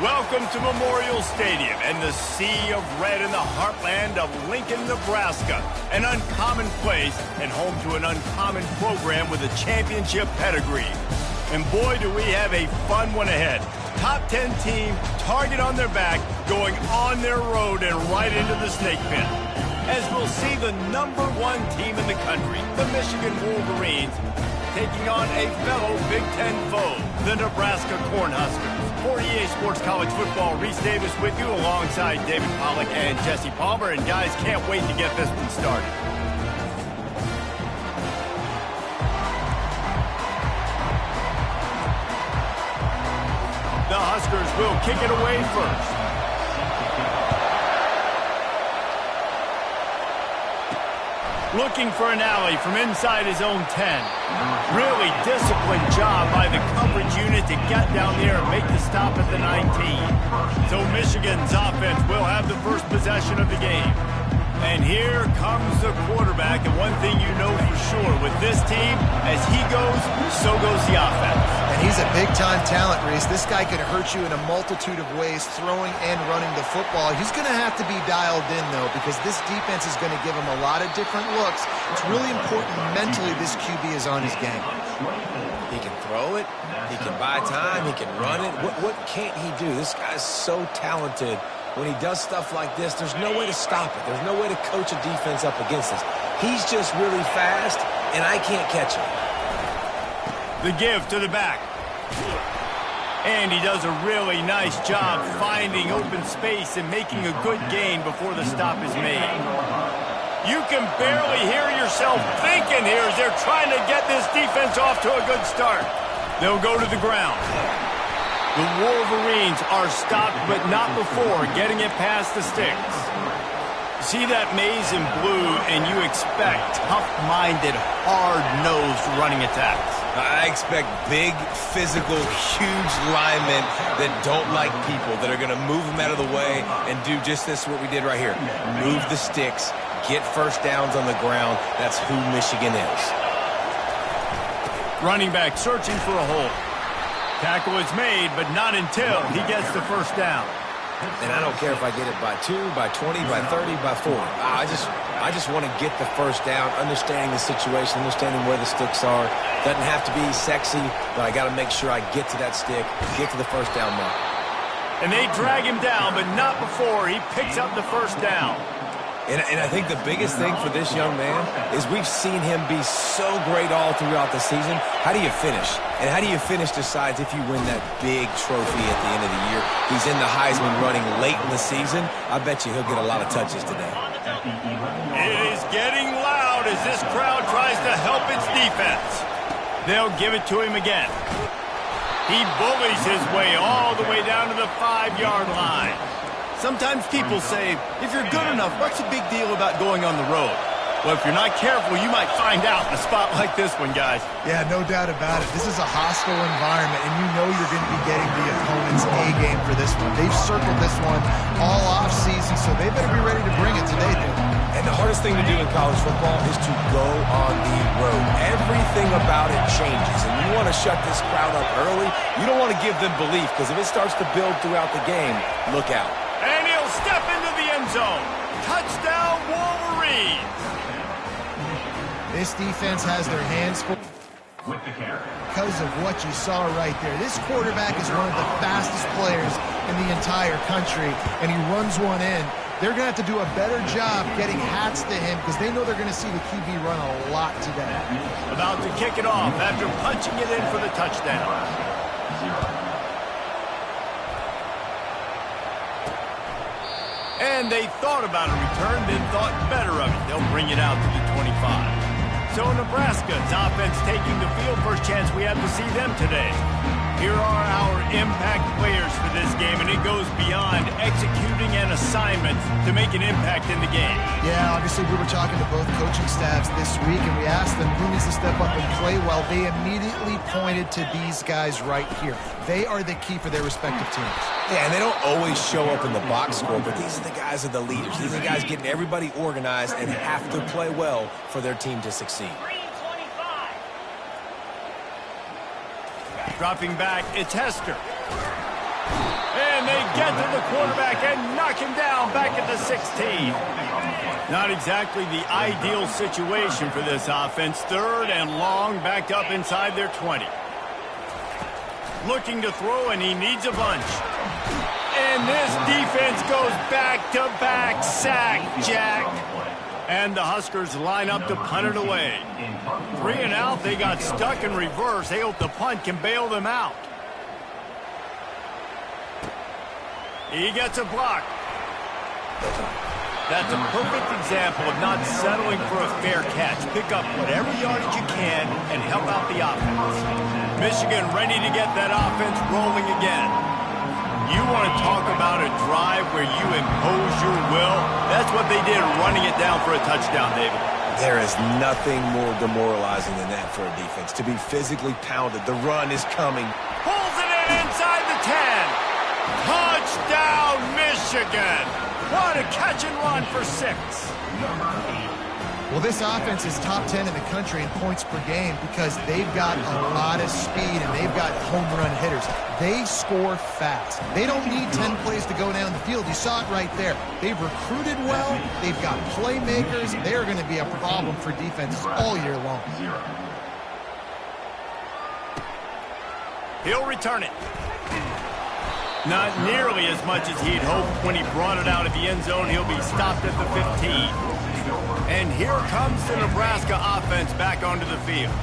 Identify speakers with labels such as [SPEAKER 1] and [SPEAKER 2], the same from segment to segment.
[SPEAKER 1] Welcome to Memorial Stadium and the sea of red in the heartland of Lincoln, Nebraska. An uncommon place and home to an uncommon program with a championship pedigree. And boy, do we have a fun one ahead. Top 10 team, target on their back, going on their road and right into the snake pit. As we'll see the #1 team in the country, the Michigan Wolverines, taking on a fellow Big Ten foe, the Nebraska Cornhuskers. For EA Sports College Football, Reese Davis with you alongside David Pollack and Jesse Palmer. And guys, can't wait to get this one started. The Huskers will kick it away first. Looking for an alley from inside his own 10. Really disciplined job by the coverage unit to get down there and make the stop at the 19. So Michigan's offense will have the first possession of the game. And here comes the quarterback. And one thing you know for sure with this team, as he goes, so goes the offense.
[SPEAKER 2] And he's a big-time talent, Reese. This guy can hurt you in a multitude of ways, throwing and running the football. He's going to have to be dialed in, though, because this defense is going to give him a lot of different looks. It's really important mentally this QB is on his game.
[SPEAKER 3] He can throw it. He can buy time. He can run it. What can't he do? This guy's so talented. When he does stuff like this, there's no way to stop it. There's no way to coach a defense up against this. He's just really fast, and I can't catch him.
[SPEAKER 1] The give to the back. And he does a really nice job finding open space and making a good gain before the stop is made. You can barely hear yourself thinking here as they're trying to get this defense off to a good start. They'll go to the ground. The Wolverines are stopped, but not before getting it past the sticks. See that maze in blue, and you expect tough-minded, hard-nosed running attacks.
[SPEAKER 3] I expect big, physical, huge linemen that don't like people, that are going to move them out of the way and do just this, what we did right here. Move the sticks, get first downs on the ground. That's who Michigan is.
[SPEAKER 1] Running back searching for a hole. Tackle is made, but not until he gets the first down.
[SPEAKER 3] And I don't care if I get it by 2, by 20, by 30, by 40. I just want to get the first down, understanding the situation, understanding where the sticks are. Doesn't have to be sexy, but I got to make sure I get to that stick, get to the first down mark.
[SPEAKER 1] And they drag him down, but not before he picks up the first down.
[SPEAKER 3] And I think the biggest thing for this young man is we've seen him be so great all throughout the season. How do you finish? And how do you finish decides if you win that big trophy at the end of the year. He's in the Heisman running late in the season. I bet you he'll get a lot of touches today.
[SPEAKER 1] It is getting loud as this crowd tries to help its defense. They'll give it to him again. He bullies his way all the way down to the 5-yard line. Sometimes people say, if you're good enough, what's the big deal about going on the road? Well, if you're not careful, you might find out in a spot like this one, guys.
[SPEAKER 2] Yeah, no doubt about it. This is a hostile environment, and you know you're going to be getting the opponent's A-game for this one. They've circled this one all off-season, so they better be ready to bring it today, dude.
[SPEAKER 3] And the hardest thing to do in college football is to go on the road. Everything about it changes, and you want to shut this crowd up early. You don't want to give them belief, because if it starts to build throughout the game, look out.
[SPEAKER 1] And he'll step into the end zone. Touchdown, Wolverines.
[SPEAKER 2] This defense has their hands full because of what you saw right there. This quarterback is one of the fastest players in the entire country, and he runs one in. They're going to have to do a better job getting hats to him because they know they're going to see the QB run a lot today.
[SPEAKER 1] About to kick it off after punching it in for the touchdown. And they thought about a return, then thought better of it. They'll bring it out to the 25. So Nebraska's offense taking the field. First chance we have to see them today. Here are our impact players for this game, and it goes beyond executing an assignment to make an impact in the game.
[SPEAKER 2] Yeah, obviously we were talking to both coaching staffs this week, and we asked them who needs to step up and play well. They immediately pointed to these guys right here. They are the key for their respective teams.
[SPEAKER 3] Yeah, and they don't always show up in the box score, but these are the guys that are the leaders. These are the guys getting everybody organized and have to play well for their team to succeed. Dropping back, it's Hester.
[SPEAKER 1] And they get to the quarterback and knock him down back at the 16. Not exactly the ideal situation for this offense. 3rd and long, backed up inside their 20. Looking to throw, and he needs a bunch. And this defense goes back-to-back sack, Jack. And the Huskers line up to punt it away. 3 and out, they got stuck in reverse. They hope the punt can bail them out. He gets a block. That's a perfect example of not settling for a fair catch. Pick up whatever yardage you can and help out the offense. Michigan ready to get that offense rolling again. You want to talk about a drive where you impose your will? That's what they did, running it down for a touchdown, David.
[SPEAKER 3] There is nothing more demoralizing than that for a defense. To be physically pounded. The run is coming.
[SPEAKER 1] Pulls it in inside the 10. Touchdown, Michigan. What a catch and run for 6.
[SPEAKER 2] Well, this offense is top 10 in the country in points per game because they've got a lot of speed and they've got home run hitters. They score fast. They don't need 10 plays to go down the field. You saw it right there. They've recruited well. They've got playmakers. They're going to be a problem for defenses all year long.
[SPEAKER 1] He'll return it. Not nearly as much as he'd hoped when he brought it out of the end zone. He'll be stopped at the 15. And here comes the Nebraska offense back onto the field.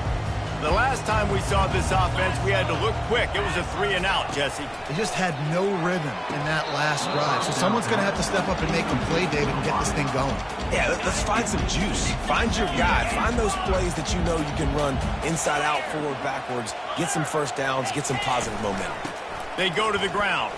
[SPEAKER 1] The last time we saw this offense, we had to look quick. It was a 3 and out, Jesse.
[SPEAKER 2] They just had no rhythm in that last drive. So someone's going to have to step up and make a play, David, and get this thing going.
[SPEAKER 3] Yeah, let's find some juice. Find your guy. Find those plays that you know you can run inside out, forward, backwards. Get some first downs. Get some positive momentum.
[SPEAKER 1] They go to the ground.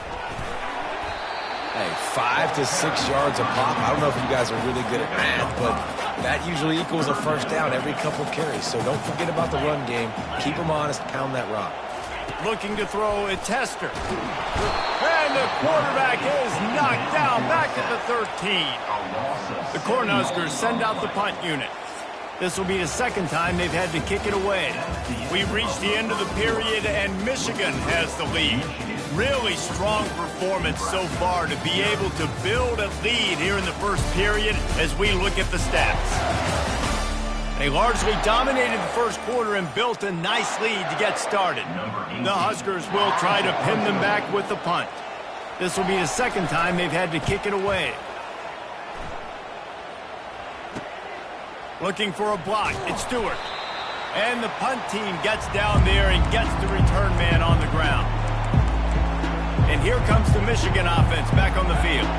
[SPEAKER 3] Hey, 5 to 6 yards a pop. I don't know if you guys are really good at math, but that usually equals a first down every couple of carries. So don't forget about the run game. Keep them honest. Pound that rock.
[SPEAKER 1] Looking to throw a tester. And the quarterback is knocked down back at the 13. The Cornhuskers send out the punt unit. This will be the second time they've had to kick it away. We've reached the end of the period, and Michigan has the lead. Really strong performance so far to be able to build a lead here in the first period as we look at the stats. They largely dominated the first quarter and built a nice lead to get started. The Huskers will try to pin them back with the punt. This will be the second time they've had to kick it away. Looking for a block. It's Stewart. And the punt team gets down there and gets the return man on the ground. And here comes the Michigan offense back on the field.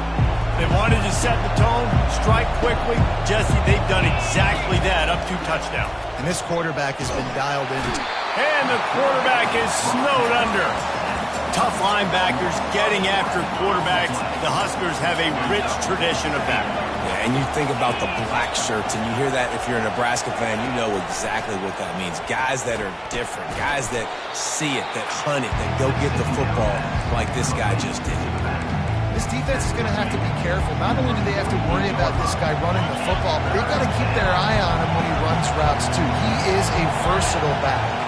[SPEAKER 1] They wanted to set the tone, strike quickly. Jesse, they've done exactly that, up 2 touchdowns.
[SPEAKER 2] And this quarterback has been dialed in.
[SPEAKER 1] And the quarterback is snowed under. Tough linebackers getting after quarterbacks. The Huskers have a rich tradition of that.
[SPEAKER 3] Yeah, and you think about the black shirts, and you hear that if you're a Nebraska fan, you know exactly what that means. Guys that are different, guys that see it, that hunt it, that go get the football like this guy just did.
[SPEAKER 2] This defense is going to have to be careful. Not only do they have to worry about this guy running the football, but they've got to keep their eye on him when he runs routes, too. He is a versatile back.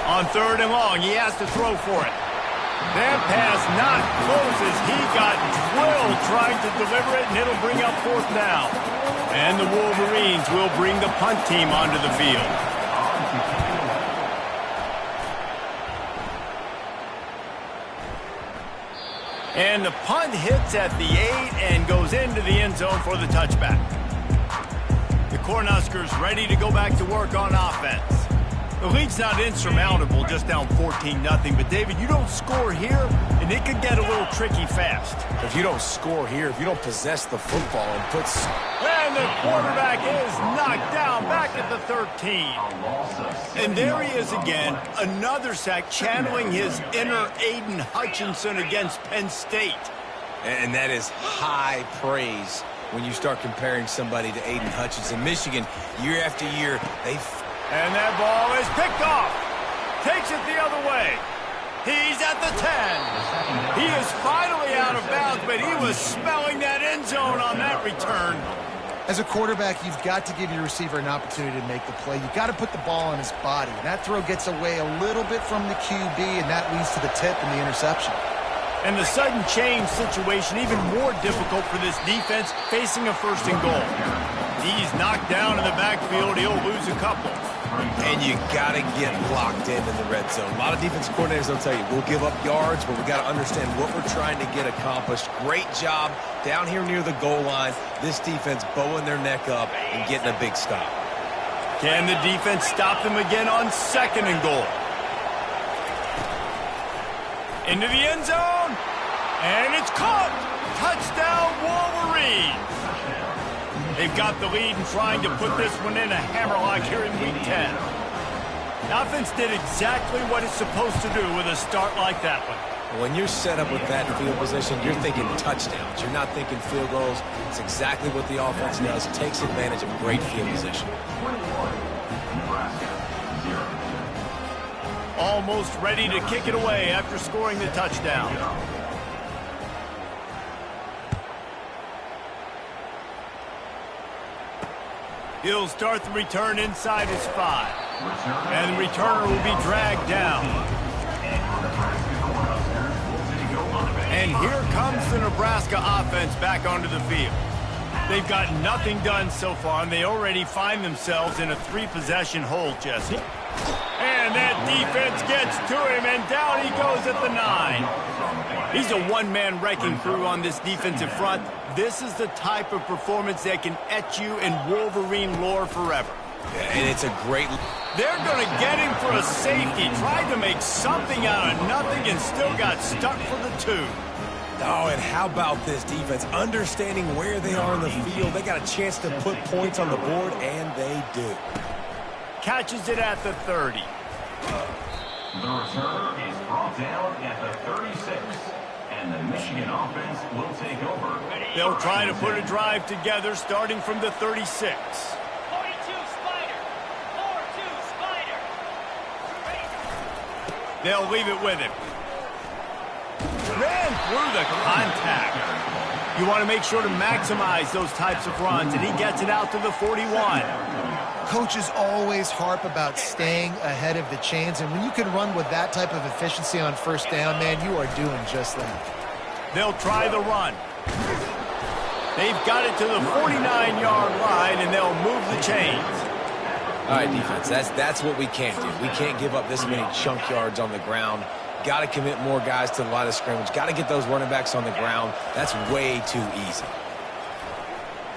[SPEAKER 1] On 3rd and long, he has to throw for it. That pass not close as he got drilled trying to deliver it, and it'll bring up 4th down. And the Wolverines will bring the punt team onto the field. And the punt hits at the 8 and goes into the end zone for the touchback. The Cornhuskers ready to go back to work on offense. The lead's not insurmountable, just down 14-0. But, David, you don't score here, and it could get a little tricky fast.
[SPEAKER 3] If you don't score here, if you don't possess the football and put...
[SPEAKER 1] And the quarterback is knocked down back at the 13. And there he is again, another sack, channeling his inner Aiden Hutchinson against Penn State.
[SPEAKER 3] And that is high praise when you start comparing somebody to Aiden Hutchinson. Michigan, year after year,
[SPEAKER 1] And that ball is picked off. Takes it the other way. He's at the 10. He is finally out of bounds, but he was smelling that end zone on that return.
[SPEAKER 2] As a quarterback, you've got to give your receiver an opportunity to make the play. You've got to put the ball on his body. And that throw gets away a little bit from the QB, and that leads to the tip and the interception.
[SPEAKER 1] And the sudden change situation even more difficult for this defense facing a first and goal. He's knocked down in the backfield. He'll lose a couple.
[SPEAKER 3] And you got to get locked in the red zone. A lot of defense coordinators will tell you, we'll give up yards, but we got to understand what we're trying to get accomplished. Great job down here near the goal line. This defense bowing their neck up and getting a big stop.
[SPEAKER 1] Can the defense stop them again on second and goal? Into the end zone. And it's caught. Touchdown, Wolverines. They've got the lead and trying to put this one in a hammerlock here in Week 10. The offense did exactly what it's supposed to do with a start like that one.
[SPEAKER 3] When you're set up with that field position, you're thinking touchdowns. You're not thinking field goals. It's exactly what the offense does. It takes advantage of great field position.
[SPEAKER 1] Almost ready to kick it away after scoring the touchdown. He'll start the return inside his 5. And the returner will be dragged down. And here comes the Nebraska offense back onto the field. They've got nothing done so far, and they already find themselves in a 3-possession hole, Jesse. And that defense gets to him, and down he goes at the 9. He's a one-man wrecking crew on this defensive front. This is the type of performance that can etch you in Wolverine lore forever.
[SPEAKER 3] And it's a great...
[SPEAKER 1] They're going to get him for a safety. Tried to make something out of nothing and still got stuck for the 2.
[SPEAKER 3] Oh, and how about this defense? Understanding where they are in the field. They got a chance to put points on the board, and they do.
[SPEAKER 1] Catches it at the 30.
[SPEAKER 4] The return is brought down at the 36. And the Michigan offense will take over.
[SPEAKER 1] They'll try to put a drive together starting from the 36.
[SPEAKER 5] 42 Spider. 4-2 Spider.
[SPEAKER 1] They'll leave it with him. Ran through the contact. You want to make sure to maximize those types of runs, and he gets it out to the 41.
[SPEAKER 2] Coaches always harp about staying ahead of the chains, and when you can run with that type of efficiency on first down, man, you are doing just that.
[SPEAKER 1] They'll try the run. They've got it to the 49-yard line, and they'll move the chains.
[SPEAKER 3] All right, defense, that's what we can't do. We can't give up this many chunk yards on the ground. Got to commit more guys to the line of scrimmage. Got to get those running backs on the ground. That's way too easy.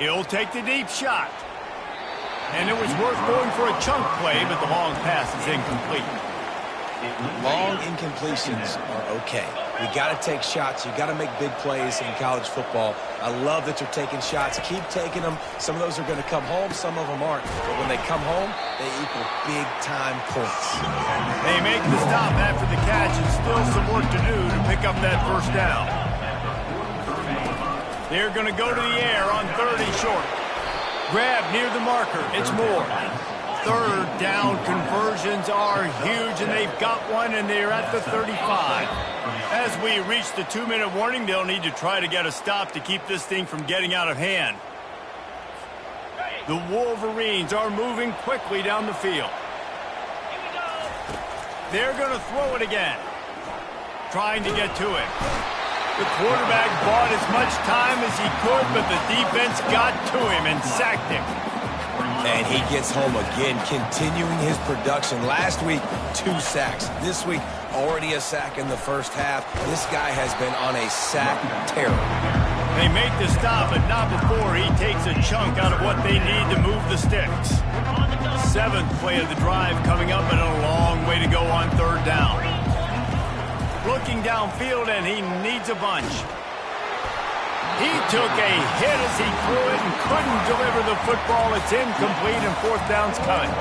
[SPEAKER 1] He'll take the deep shot. And it was worth going for a chunk play, but the long pass is incomplete.
[SPEAKER 3] Long incompletions are okay. You got to take shots. You got to make big plays in college football. I love that you're taking shots. Keep taking them. Some of those are going to come home. Some of them aren't. But when they come home, they equal big-time points.
[SPEAKER 1] They make the stop after the catch, and still some work to do to pick up that first down. They're going to go to the air on 30 short. Grab near the marker. It's Moore. Third down conversions are huge, and they've got one, and they're at the 35. As we reach the 2-minute warning, they'll need to try to get a stop to keep this thing from getting out of hand. The Wolverines are moving quickly down the field. They're going to throw it again. Trying to get to it. The quarterback bought as much time as he could, but the defense got to him and sacked him.
[SPEAKER 3] And he gets home again, continuing his production. Last week, 2 sacks. This week, already a sack in the first half. This guy has been on a sack terror.
[SPEAKER 1] They make the stop, but not before he takes a chunk out of what they need to move the sticks. 7th play of the drive coming up, and a long way to go on 3rd down. Looking downfield, and he needs a bunch. He took a hit as he threw it and couldn't deliver the football. It's incomplete, and 4th down's coming.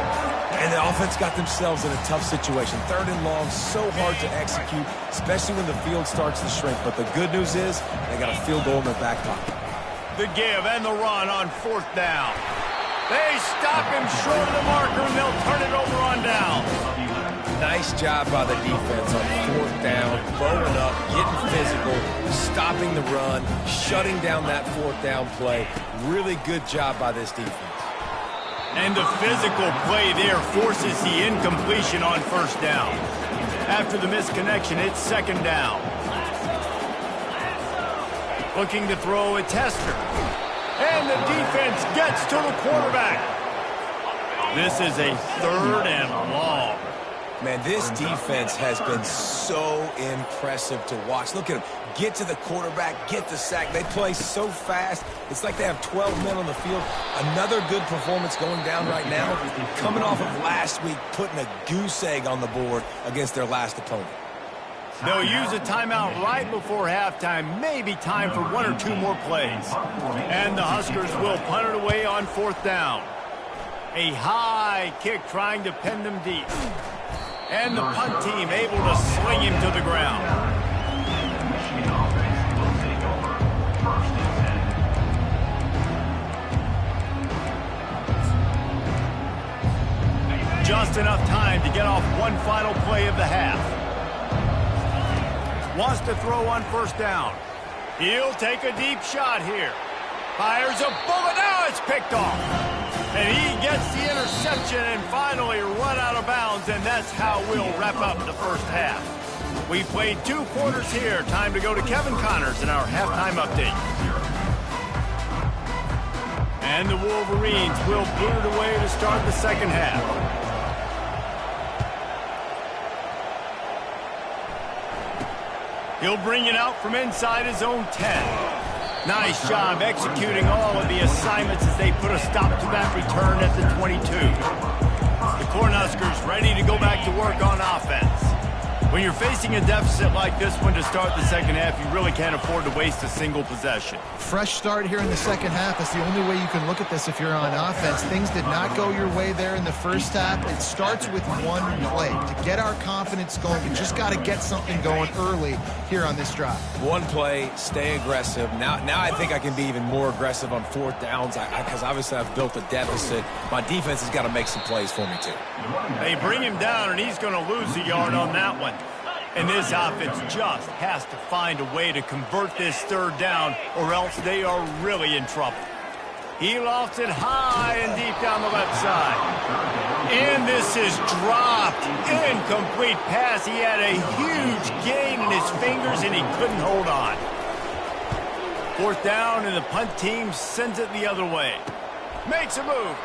[SPEAKER 3] And the offense got themselves in a tough situation. 3rd and long, so hard to execute, especially when the field starts to shrink. But the good news is they got a field goal in their back pocket.
[SPEAKER 1] The give and the run on 4th down. They stop him short of the marker, and they'll turn it over on down.
[SPEAKER 3] Nice job by the defense on 4th down, bowing up, getting physical, stopping the run, shutting down that 4th down play. Really good job by this defense.
[SPEAKER 1] And the physical play there forces the incompletion on 1st down. After the misconnection, it's 2nd down. Looking to throw a tester. And the defense gets to the quarterback. This is a 3rd and long.
[SPEAKER 3] Man, this defense has been so impressive to watch. Look at them. Get to the quarterback, get the sack. They play so fast. It's like they have 12 men on the field. Another good performance going down right now. Coming off of last week, putting a goose egg on the board against their last opponent.
[SPEAKER 1] They'll use a timeout right before halftime. Maybe time for 1 or 2 more plays. And the Huskers will punt it away on 4th down. A high kick trying to pin them deep. And the punt team able to sling him to the ground.
[SPEAKER 4] Michigan offense will take over 1st and 10.
[SPEAKER 1] Just enough time to get off one final play of the half. Wants to throw on 1st down. He'll take a deep shot here. Fires a bullet. Now it's picked off. And he gets the interception and finally run out of bounds, and that's how we'll wrap up the 1st half. We played 2 quarters here. Time to go to Kevin Connors in our halftime update. And the Wolverines will boot it away to start the 2nd half. He'll bring it out from inside his own 10. Nice job executing all of the assignments as they put a stop to that return at the 22. The Cornhuskers ready to go back to work on offense. When you're facing a deficit like this one to start the 2nd half, you really can't afford to waste a single possession.
[SPEAKER 2] Fresh start here in the 2nd half. That's the only way you can look at this if you're on offense. Things did not go your way there in the 1st half. It starts with one play. To get our confidence going, we just got to get something going early here on this drive.
[SPEAKER 3] One play, stay aggressive. Now I think I can be even more aggressive on 4th downs because obviously I've built a deficit. My defense has got to make some plays for me too.
[SPEAKER 1] They bring him down, and he's going to lose a yard on that one. And this offense just has to find a way to convert this 3rd down, or else they are really in trouble. He lofts it high and deep down the left side. And this is dropped. Incomplete pass. He had a huge gain in his fingers, and he couldn't hold on. 4th down, and the punt team sends it the other way. Makes a move.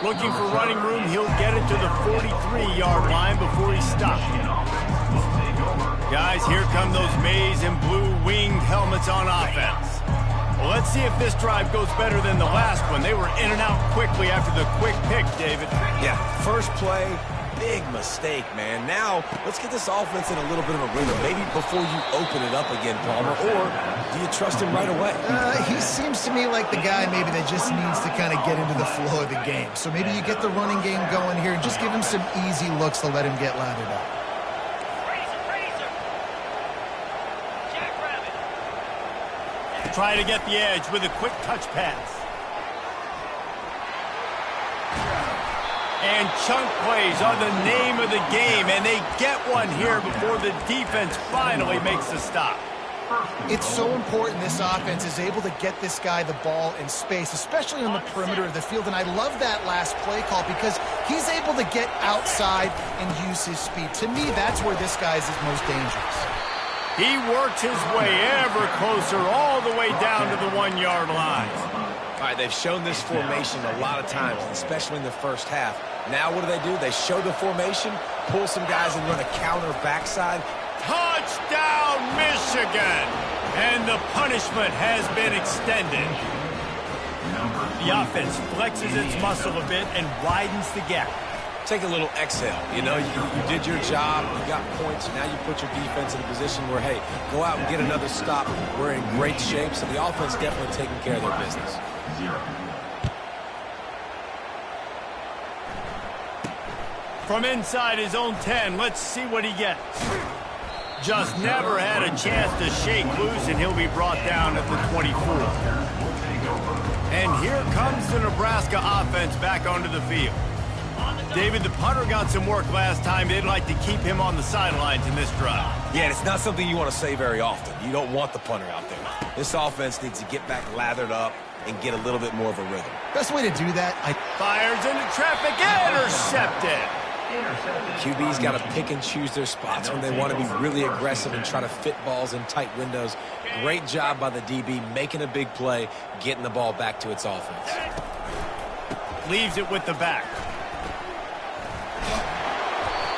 [SPEAKER 1] Looking for running room, he'll get it to the 43-yard line before he's stopped. Guys, here come those maize and blue winged helmets on offense. Well, let's see if this drive goes better than the last one. They were in and out quickly after the quick pick, David.
[SPEAKER 3] Yeah, first play, big mistake, man. Now, let's get this offense in a little bit of a rhythm. Maybe before you open it up again, Palmer, or do you trust him right away?
[SPEAKER 2] He seems to me like the guy maybe that just needs to kind of get into the flow of the game. So maybe you get the running game going here and just give him some easy looks to let him get lathered up.
[SPEAKER 1] Try to get the edge with a quick touch pass. And chunk plays are the name of the game, and they get one here before the defense finally makes the stop.
[SPEAKER 2] It's so important this offense is able to get this guy the ball in space, especially on the perimeter of the field. And I love that last play call because he's able to get outside and use his speed. To me, that's where this guy is his most dangerous.
[SPEAKER 1] He works his way ever closer all the way down to the 1-yard line.
[SPEAKER 3] All right, they've shown this formation a lot of times, especially in the 1st half. Now what do? They show the formation, pull some guys and run a counter backside.
[SPEAKER 1] Touchdown, Michigan! And the punishment has been extended. The offense flexes its muscle a bit and widens the gap.
[SPEAKER 3] Take a little exhale. You know, you did your job, you got points, now you put your defense in a position where, hey, go out and get another stop. We're in great shape, so the offense definitely taking care of their business.
[SPEAKER 1] From inside his own 10, let's see what he gets. Just never had a chance to shake loose, and he'll be brought down at the 24. And here comes the Nebraska offense back onto the field. David, the punter got some work last time. They'd like to keep him on the sidelines in this drive.
[SPEAKER 3] Yeah, and it's not something you want to say very often. You don't want the punter out there. This offense needs to get back lathered up and get a little bit more of a rhythm.
[SPEAKER 2] Best way to do that,
[SPEAKER 1] Fires into traffic, intercepted.
[SPEAKER 3] QB's got to pick and choose their spots when they want to be really aggressive and try to fit balls in tight windows. Great job by the DB making a big play, getting the ball back to its offense.
[SPEAKER 1] Leaves it with the back.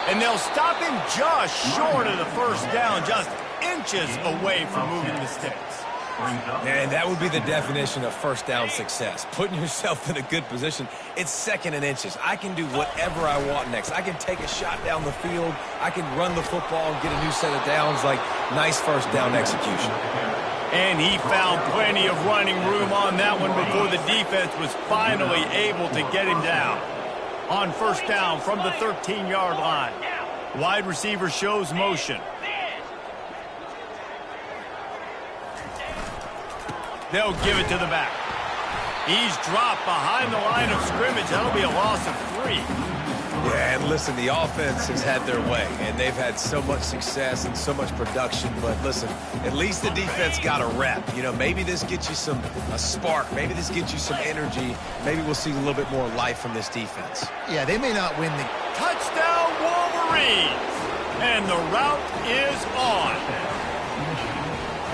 [SPEAKER 1] And they'll stop him just short of the first down, just inches away from moving the sticks.
[SPEAKER 3] And that would be the definition of first down success. Putting yourself in a good position. It's second and inches. I can do whatever I want next. I can take a shot down the field. I can run the football and get a new set of downs. Like, nice first down execution.
[SPEAKER 1] And he found plenty of running room on that one before the defense was finally able to get him down. On first down from the 13-yard line. Wide receiver shows motion. They'll give it to the back. He's dropped behind the line of scrimmage. That'll be a loss of 3.
[SPEAKER 3] Yeah, and listen, the offense has had their way, and they've had so much success and so much production. But listen, at least the defense got a rep. You know, maybe this gets you a spark. Maybe this gets you some energy. Maybe we'll see a little bit more life from this defense.
[SPEAKER 2] yeah, they may not win the...
[SPEAKER 1] Touchdown, Wolverines! And the route is on.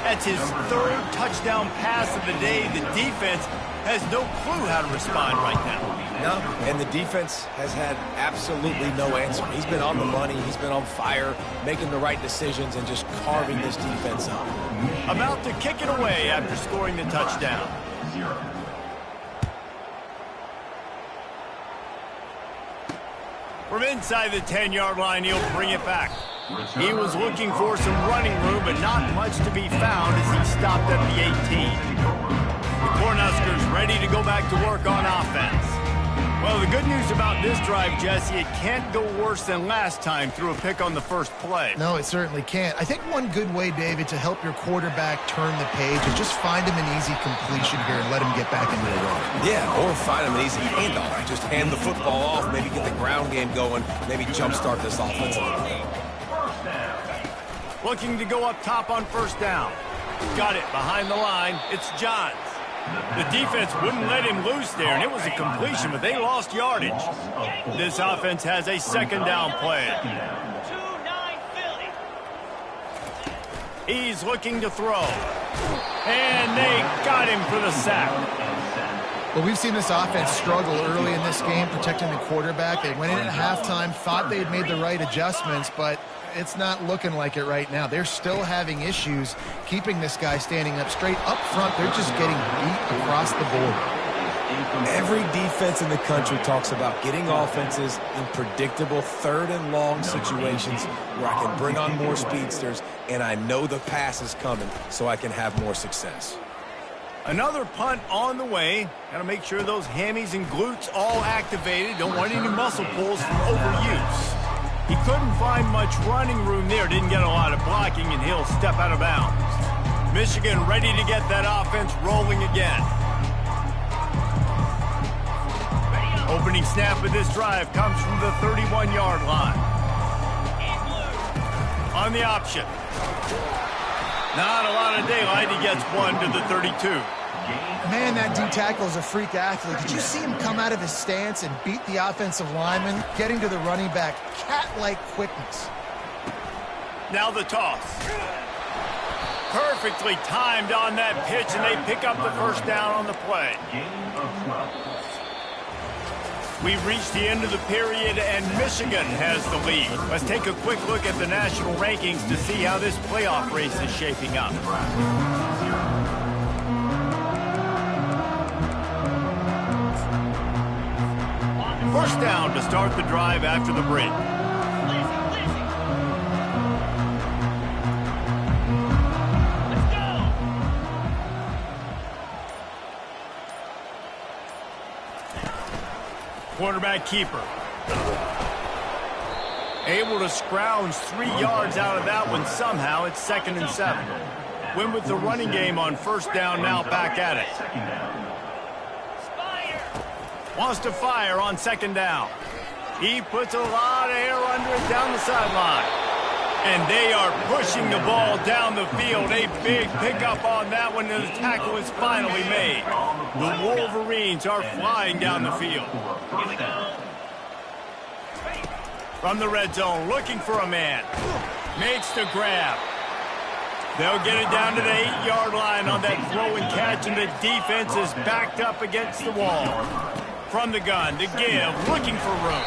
[SPEAKER 1] That's his 3rd touchdown pass of the day. The defense has no clue how to respond right now.
[SPEAKER 3] No, and the defense has had absolutely no answer. He's been on the money. He's been on fire, making the right decisions and just carving this defense up.
[SPEAKER 1] About to kick it away after scoring the touchdown. From inside the 10-yard line, he'll bring it back. He was looking for some running room, but not much to be found as he stopped at the 18. The Cornhuskers ready to go back to work on offense. Well, the good news about this drive, Jesse, it can't go worse than last time through a pick on the first play.
[SPEAKER 2] No, it certainly can't. I think one good way, David, to help your quarterback turn the page is just find him an easy completion here and let him get back into the run.
[SPEAKER 3] Yeah, or find him an easy handoff. Just hand the football off, maybe get the ground game going, maybe jumpstart this offense a little bit.
[SPEAKER 1] Looking to go up top on first down. Got it behind the line. It's Johns. The defense wouldn't let him loose there, and it was a completion, but they lost yardage. This offense has a second down play.
[SPEAKER 5] 2-9 Philly.
[SPEAKER 1] He's looking to throw. And they got him for the sack.
[SPEAKER 2] Well, we've seen this offense struggle early in this game protecting the quarterback. They went in at halftime, thought they had made the right adjustments, but it's not looking like it right now. They're still having issues keeping this guy standing up straight. Up front, they're just getting beat across the board.
[SPEAKER 3] Every defense in the country talks about getting offenses in predictable 3rd and long situations where I can bring on more speedsters and I know the pass is coming so I can have more success.
[SPEAKER 1] Another punt on the way. Got to make sure those hammies and glutes all activated. Don't want any muscle pulls from overuse. He couldn't find much running room there. Didn't get a lot of blocking, and he'll step out of bounds. Michigan ready to get that offense rolling again. Opening snap of this drive comes from the 31-yard line. On the option. Not a lot of daylight. He gets one to the 32.
[SPEAKER 2] Man, that D-tackle is a freak athlete. Did you see him come out of his stance and beat the offensive lineman, getting to the running back? Cat-like quickness.
[SPEAKER 1] Now the toss. Perfectly timed on that pitch, and they pick up the first down on the play. We've reached the end of the period, and Michigan has the lead. Let's take a quick look at the national rankings to see how this playoff race is shaping up. First down to start the drive after the break.
[SPEAKER 5] Let's go.
[SPEAKER 1] Quarterback keeper. Able to scrounge 3 yards out of that one somehow. It's 2nd and 7. Win with the running game on first down, now back at it. Wants to fire on second down. He puts a lot of air under it down the sideline. And they are pushing the ball down the field. A big pickup on that one, and the tackle is finally made. The Wolverines are flying down the field. From the red zone, looking for a man. Makes the grab. They'll get it down to the 8-yard line on that throw and catch, and the defense is backed up against the wall. From the gun, to give, looking for room.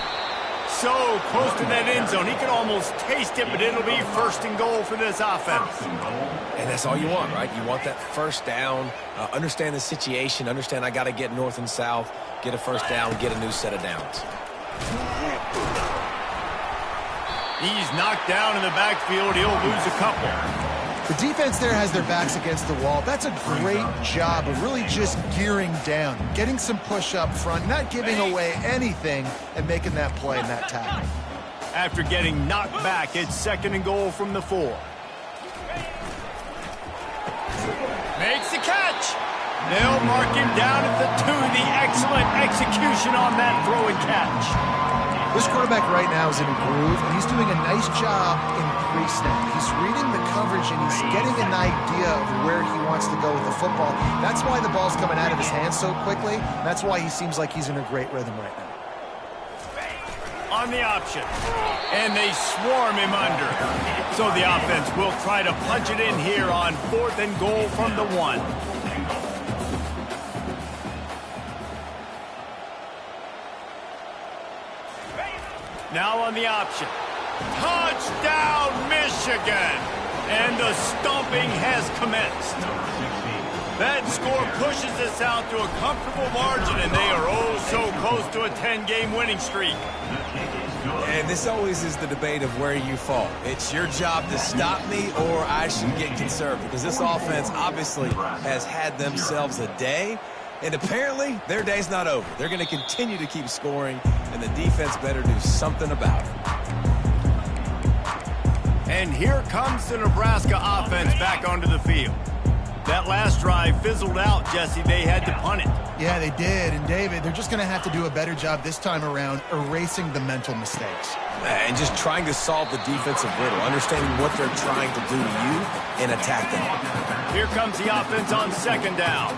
[SPEAKER 1] So close to that end zone, he can almost taste it, but it'll be first and goal for this offense.
[SPEAKER 3] And that's all you want, right? You want that first down, understand the situation, understand I got to get north and south, get a first down, get a new set of downs.
[SPEAKER 1] He's knocked down in the backfield. He'll lose a couple.
[SPEAKER 2] The defense there has their backs against the wall. That's a great job of really just gearing down, getting some push up front, not giving away anything, and making that play and that tackle.
[SPEAKER 1] After getting knocked back, it's second and goal from the 4. Makes the catch. They'll mark him down at the 2. The excellent execution on that throw and catch.
[SPEAKER 2] This quarterback right now is in a groove, and he's doing a nice job in pre-snap. He's reading the coverage, and he's getting an idea of where he wants to go with the football. That's why the ball's coming out of his hands so quickly. That's why he seems like he's in a great rhythm right now.
[SPEAKER 1] On the option, and they swarm him under. So the offense will try to punch it in here on 4th and goal from the 1. Now on the option. Touchdown, Michigan! And the stomping has commenced. That score pushes us out to a comfortable margin, and they are oh so close to a 10-game winning streak.
[SPEAKER 3] And this always is the debate of where you fall. It's your job to stop me, or I should get conservative, because this offense obviously has had themselves a day. And apparently, their day's not over. They're going to continue to keep scoring, and the defense better do something about it.
[SPEAKER 1] And here comes the Nebraska offense back onto the field. That last drive fizzled out, Jesse. They had to punt it.
[SPEAKER 2] Yeah, they did. And, David, they're just going to have to do a better job this time around erasing the mental mistakes.
[SPEAKER 3] And just trying to solve the defensive riddle, understanding what they're trying to do to you and attack them.
[SPEAKER 1] Here comes the offense on second down.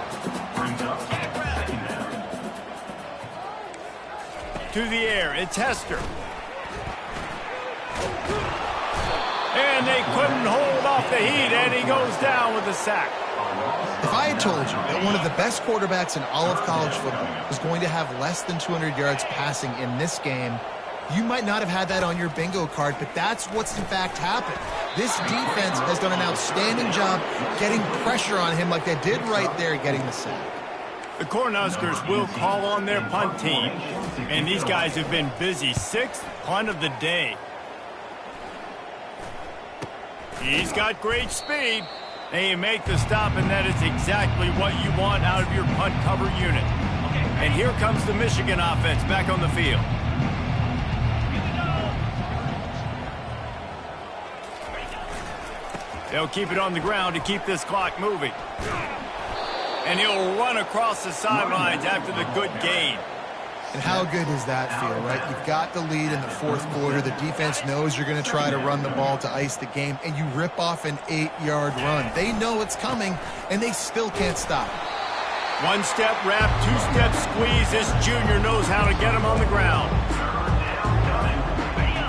[SPEAKER 1] To the air, it's Hester. And they couldn't hold off the heat, and he goes down with a sack.
[SPEAKER 2] If I had told you that one of the best quarterbacks in all of college football was going to have less than 200 yards passing in this game, you might not have had that on your bingo card, but that's what's in fact happened. This defense has done an outstanding job getting pressure on him like they did right there, getting the sack.
[SPEAKER 1] The Cornhuskers will call on their punt team, and these guys have been busy. 6th punt of the day. He's got great speed. They make the stop, and that is exactly what you want out of your punt cover unit. And here comes the Michigan offense back on the field. They'll keep it on the ground to keep this clock moving. And he'll run across the sidelines after the good gain.
[SPEAKER 2] And how good does that feel, right? You've got the lead in the 4th quarter. The defense knows you're going to try to run the ball to ice the game, and you rip off an 8-yard run. They know it's coming, and they still can't stop.
[SPEAKER 1] 1-step wrap, 2-step squeeze. This junior knows how to get him on the ground.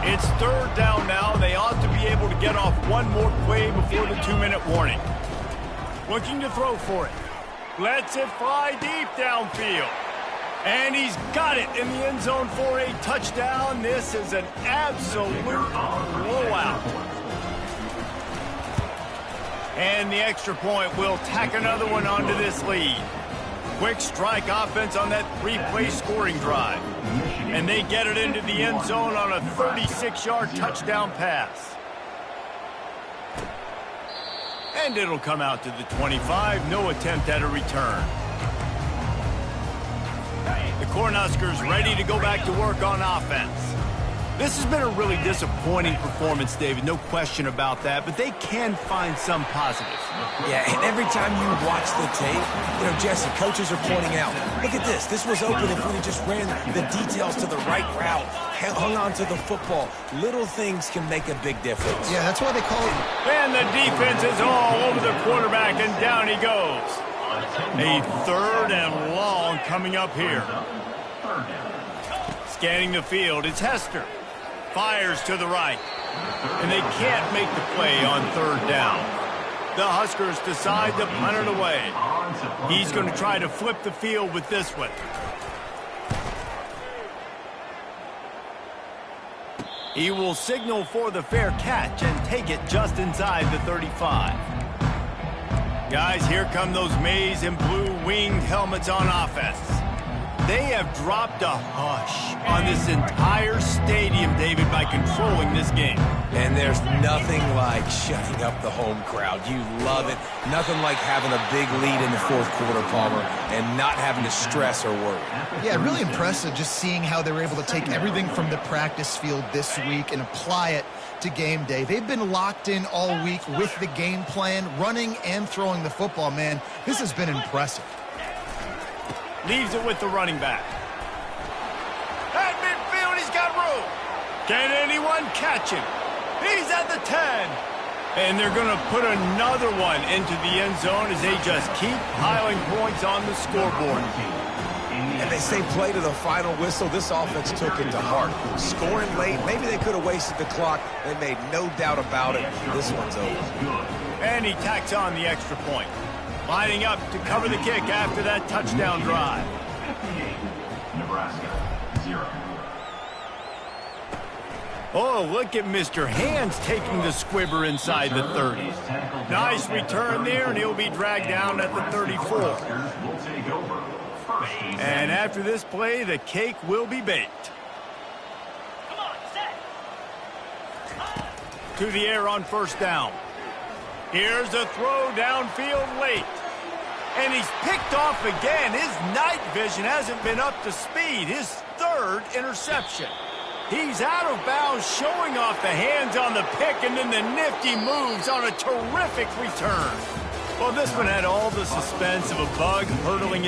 [SPEAKER 1] It's 3rd down now. They ought to be able to get off one more play before the 2-minute warning. Looking to throw for it. Lets it fly deep downfield. And he's got it in the end zone for a touchdown. This is an absolute blowout. And the extra point will tack another one onto this lead. Quick strike offense on that 3-play scoring drive. And they get it into the end zone on a 36-yard touchdown pass. And it'll come out to the 25. No attempt at a return. The Cornhuskers ready to go back to work on offense. This has been a really disappointing performance, David, no question about that, but they can find some positives.
[SPEAKER 3] Yeah, and every time you watch the tape, Jesse, coaches are pointing out, look at this. This was open if we just ran the details to the right route, hung on to the football. Little things can make a big difference.
[SPEAKER 2] Yeah, that's why they call it.
[SPEAKER 1] And the defense is all over the quarterback, and down he goes. A 3rd and long coming up here. Scanning the field, it's Hester. Fires to the right. And they can't make the play on 3rd down. The Huskers decide to punt it away. He's going to try to flip the field with this one. He will signal for the fair catch and take it just inside the 35. Guys, here come those maize and blue winged helmets on offense. They have dropped a hush on this entire stadium, David, by controlling this game.
[SPEAKER 3] And there's nothing like shutting up the home crowd. You love it. Nothing like having a big lead in the 4th quarter, Palmer, and not having to stress or worry.
[SPEAKER 2] Yeah, really impressive just seeing how they were able to take everything from the practice field this week and apply it to game day. They've been locked in all week with the game plan, running and throwing the football, man. This has been impressive.
[SPEAKER 1] Leaves it with the running back. At midfield, he's got room. Can anyone catch him? He's at the 10. And they're going to put another one into the end zone as they just keep piling points on the scoreboard.
[SPEAKER 3] And they say play to the final whistle. This offense took it to heart. Scoring late, maybe they could have wasted the clock. They made no doubt about it. This one's over.
[SPEAKER 1] And he tacks on the extra point. Lining up to cover the kick after that touchdown drive.
[SPEAKER 4] Nebraska, 0.
[SPEAKER 1] Oh, look at Mr. Hands taking the squibber inside the 30. Nice return there, and he'll be dragged down at the 34. And after this play, the cake will be baked.
[SPEAKER 5] Come on, set.
[SPEAKER 1] To the air on 1st down. Here's a throw downfield late. And he's picked off again. His night vision hasn't been up to speed. His 3rd interception. He's out of bounds, showing off the hands on the pick, and then the nifty moves on a terrific return. Well, this one had all the suspense of a bug hurtling